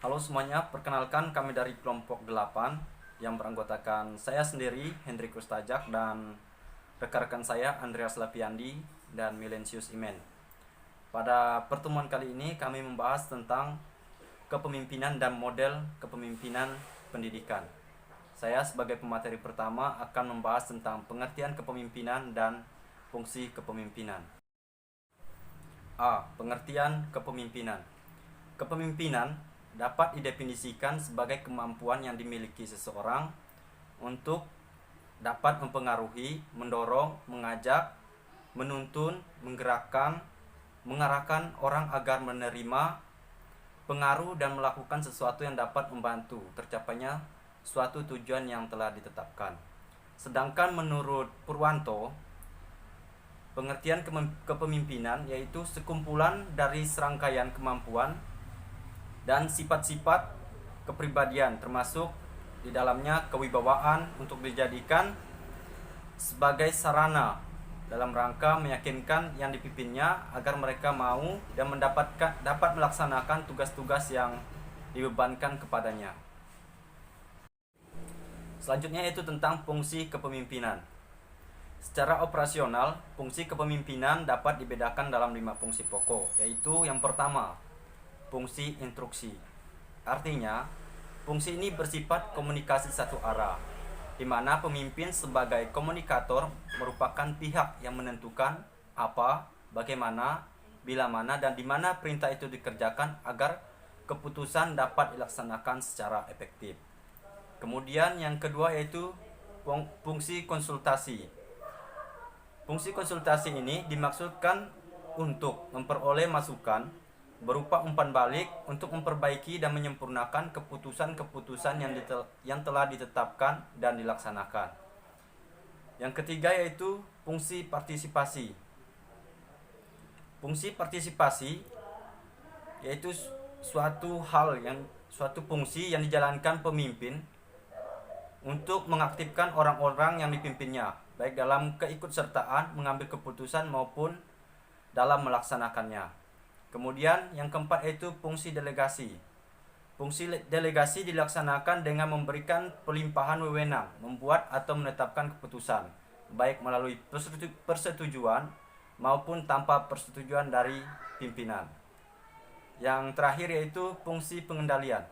Halo semuanya, perkenalkan kami dari kelompok 8 yang beranggotakan saya sendiri, Hendrikus Tajak, dan rekan-rekan saya Andreas Lapiandi dan Milensius Imen. Pada pertemuan kali ini kami membahas tentang kepemimpinan dan model kepemimpinan pendidikan. Saya sebagai pemateri pertama akan membahas tentang pengertian kepemimpinan dan fungsi kepemimpinan. A. Pengertian kepemimpinan. Kepemimpinan dapat didefinisikan sebagai kemampuan yang dimiliki seseorang untuk dapat mempengaruhi, mendorong, mengajak, menuntun, menggerakkan, mengarahkan orang agar menerima pengaruh dan melakukan sesuatu yang dapat membantu tercapainya suatu tujuan yang telah ditetapkan. Sedangkan menurut Purwanto, pengertian kepemimpinan yaitu sekumpulan dari serangkaian kemampuan dan sifat-sifat kepribadian, termasuk di dalamnya kewibawaan untuk dijadikan sebagai sarana dalam rangka meyakinkan yang dipimpinnya agar mereka mau dan dapat melaksanakan tugas-tugas yang dibebankan kepadanya. Selanjutnya yaitu tentang fungsi kepemimpinan. Secara operasional, fungsi kepemimpinan dapat dibedakan dalam 5 fungsi pokok, yaitu yang pertama, fungsi instruksi. Artinya, fungsi ini bersifat komunikasi satu arah, di mana pemimpin sebagai komunikator merupakan pihak yang menentukan apa, bagaimana, bila mana, dan di mana perintah itu dikerjakan agar keputusan dapat dilaksanakan secara efektif. Kemudian yang kedua yaitu fungsi konsultasi. Fungsi konsultasi ini dimaksudkan untuk memperoleh masukan berupa umpan balik untuk memperbaiki dan menyempurnakan keputusan-keputusan yang telah ditetapkan dan dilaksanakan. Yang ketiga yaitu fungsi partisipasi. Fungsi partisipasi yaitu suatu fungsi yang dijalankan pemimpin untuk mengaktifkan orang-orang yang dipimpinnya, baik dalam keikutsertaan mengambil keputusan maupun dalam melaksanakannya. Kemudian yang keempat yaitu fungsi delegasi. Fungsi delegasi dilaksanakan dengan memberikan pelimpahan wewenang, membuat atau menetapkan keputusan, baik melalui persetujuan maupun tanpa persetujuan dari pimpinan. Yang terakhir yaitu fungsi pengendalian.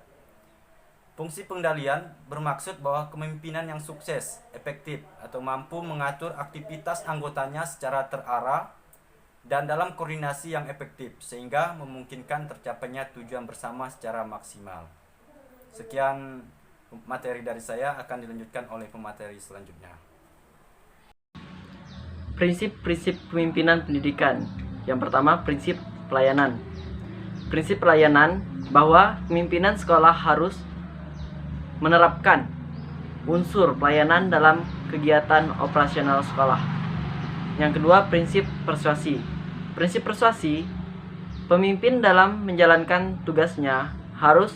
Fungsi pengendalian bermaksud bahwa kepemimpinan yang sukses, efektif, atau mampu mengatur aktivitas anggotanya secara terarah dan dalam koordinasi yang efektif, sehingga memungkinkan tercapainya tujuan bersama secara maksimal. Sekian materi dari saya, akan dilanjutkan oleh pemateri selanjutnya. Prinsip-prinsip kepemimpinan pendidikan. Yang pertama, prinsip pelayanan. Prinsip pelayanan bahwa pemimpinan sekolah harus menerapkan unsur pelayanan dalam kegiatan operasional sekolah. Yang kedua, prinsip persuasi. Prinsip persuasi, pemimpin dalam menjalankan tugasnya harus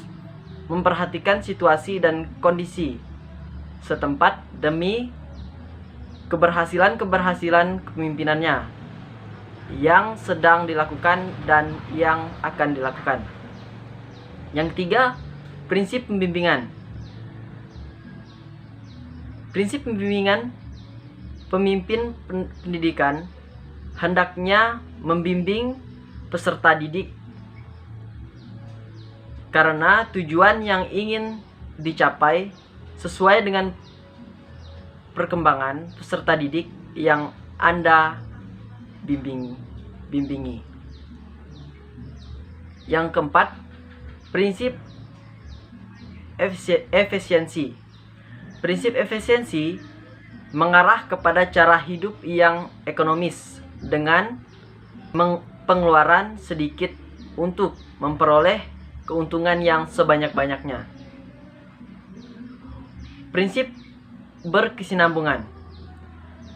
memperhatikan situasi dan kondisi setempat demi keberhasilan kepemimpinannya yang sedang dilakukan dan yang akan dilakukan. Yang ketiga, prinsip pembimbingan. Prinsip pembimbingan, pemimpin pendidikan hendaknya membimbing peserta didik karena tujuan yang ingin dicapai sesuai dengan perkembangan peserta didik yang Anda bimbingi. Yang keempat, prinsip efisiensi. Prinsip efisiensi mengarah kepada cara hidup yang ekonomis dengan pengeluaran sedikit untuk memperoleh keuntungan yang sebanyak-banyaknya. Prinsip berkesinambungan.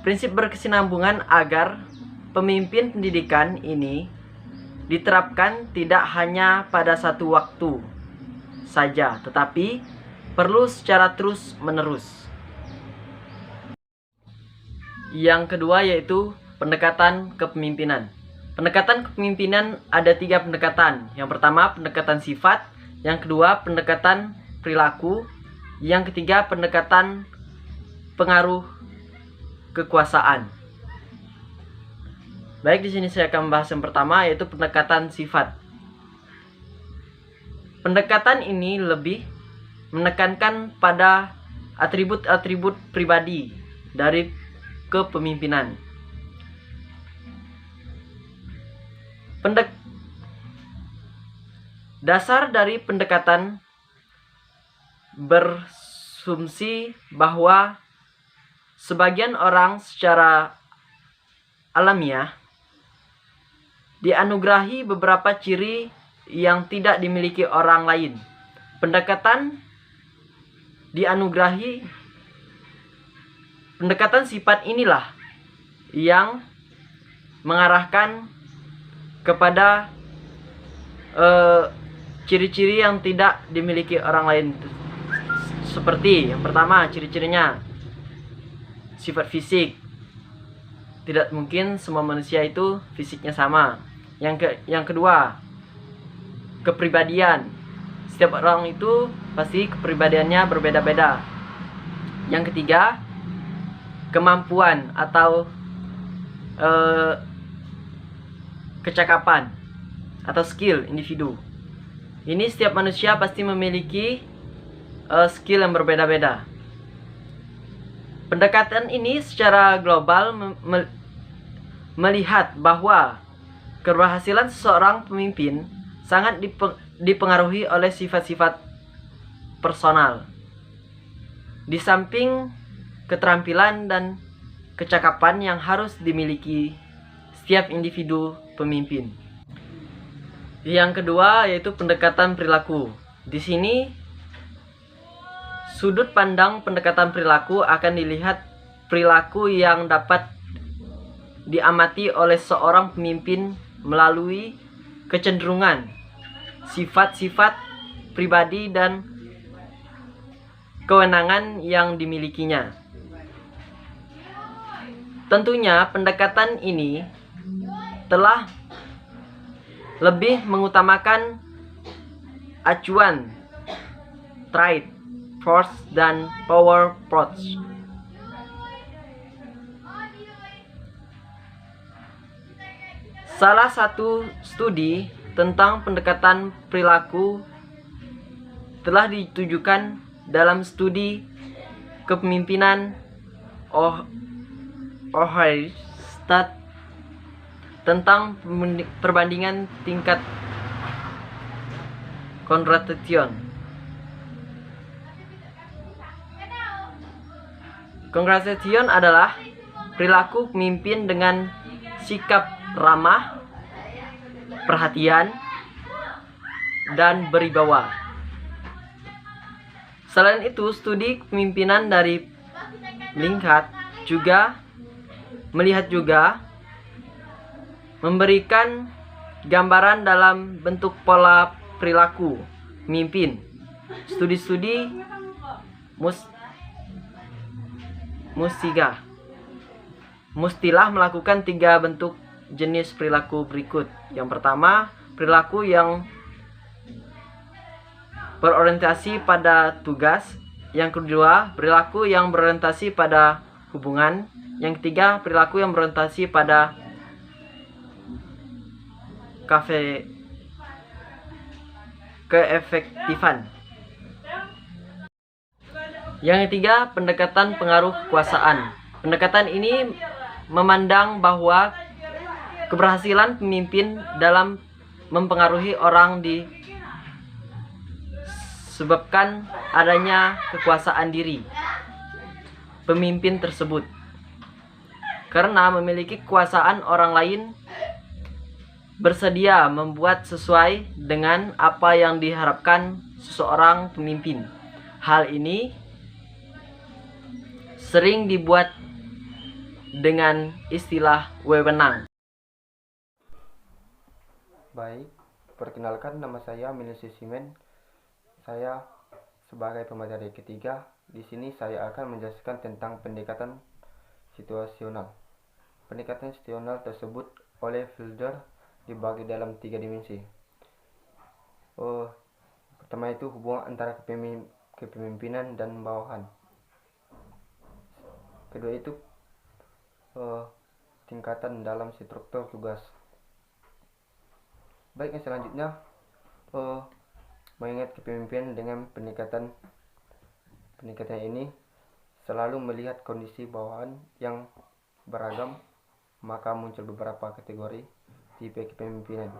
Prinsip berkesinambungan agar pemimpin pendidikan ini diterapkan tidak hanya pada satu waktu saja, tetapi perlu secara terus-menerus. Yang kedua yaitu pendekatan kepemimpinan. Pendekatan kepemimpinan ada 3 pendekatan. Yang pertama, pendekatan sifat. Yang kedua, pendekatan perilaku. Yang ketiga, pendekatan pengaruh kekuasaan. Baik, di sini saya akan membahas yang pertama, yaitu pendekatan sifat. Pendekatan ini lebih menekankan pada atribut-atribut pribadi dari kepemimpinan. Dasar dari pendekatan berasumsi bahwa sebagian orang secara alamiah dianugerahi beberapa ciri yang tidak dimiliki orang lain. Pendekatan sifat inilah yang mengarahkan kepada ciri-ciri yang tidak dimiliki orang lain. Seperti yang pertama, ciri-cirinya sifat fisik. Tidak mungkin semua manusia itu fisiknya sama. Yang kedua, kepribadian. Setiap orang itu pasti kepribadiannya berbeda-beda. Yang ketiga, kemampuan atau kecakapan atau skill individu. Ini setiap manusia pasti memiliki skill yang berbeda-beda. Pendekatan ini secara global melihat bahwa keberhasilan seseorang pemimpin sangat dipengaruhi oleh sifat-sifat personal. Di samping keterampilan dan kecakapan yang harus dimiliki setiap individu pemimpin. Yang kedua yaitu pendekatan perilaku. Di sini sudut pandang pendekatan perilaku akan dilihat perilaku yang dapat diamati oleh seorang pemimpin melalui kecenderungan, sifat-sifat pribadi dan kewenangan yang dimilikinya. Tentunya pendekatan ini telah lebih mengutamakan acuan, trait, force, dan power approach. Salah satu studi tentang pendekatan perilaku telah ditujukan dalam studi kepemimpinan Ohrstat tentang perbandingan tingkat congratulation. Congratulation adalah perilaku pemimpin dengan sikap ramah, perhatian, dan berwibawa. Selain itu, studi kepemimpinan dari Linkhat juga memberikan gambaran dalam bentuk pola perilaku pemimpin. Studi-studi Mustilah melakukan 3 bentuk jenis perilaku berikut. Yang pertama, perilaku yang berorientasi pada tugas. Yang kedua, perilaku yang berorientasi pada hubungan. Yang ketiga, perilaku yang berorientasi pada keefektifan. Yang ketiga, pendekatan pengaruh kekuasaan. Pendekatan ini memandang bahwa keberhasilan pemimpin dalam mempengaruhi orang disebabkan adanya kekuasaan diri pemimpin tersebut. Karena memiliki kekuasaan, orang lain bersedia membuat sesuai dengan apa yang diharapkan seseorang pemimpin. Hal ini sering dibuat dengan istilah wewenang. Baik, perkenalkan, nama saya Melensius Imen. Saya sebagai pemateri ketiga. Di sini saya akan menjelaskan tentang pendekatan situasional. Pendekatan situasional tersebut oleh Fielder dibagi dalam 3 dimensi. Pertama itu hubungan antara kepemimpinan dan bawahan. Kedua itu tingkatan dalam struktur tugas. Baik, yang selanjutnya mengingat kepemimpinan dengan peningkatan ini selalu melihat kondisi bawahan yang beragam, maka muncul beberapa kategori tipe kepemimpinan.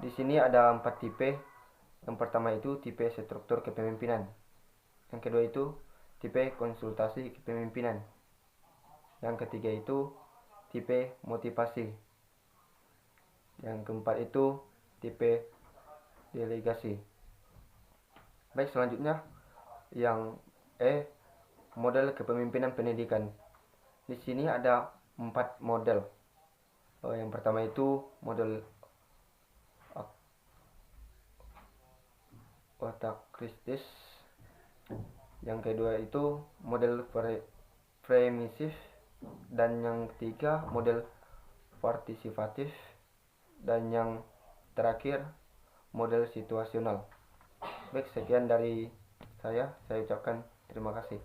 Di sini ada 4 tipe. Yang pertama itu tipe struktur kepemimpinan. Yang kedua itu tipe konsultasi kepemimpinan. Yang ketiga itu tipe motivasi. Yang keempat itu tipe delegasi. Baik, selanjutnya yang model kepemimpinan pendidikan. Di sini ada 4 model. Yang pertama itu model otakristis. Yang kedua itu model premisif, dan yang ketiga model partisipatif, dan yang terakhir model situasional. Baik, sekian dari saya ucapkan terima kasih.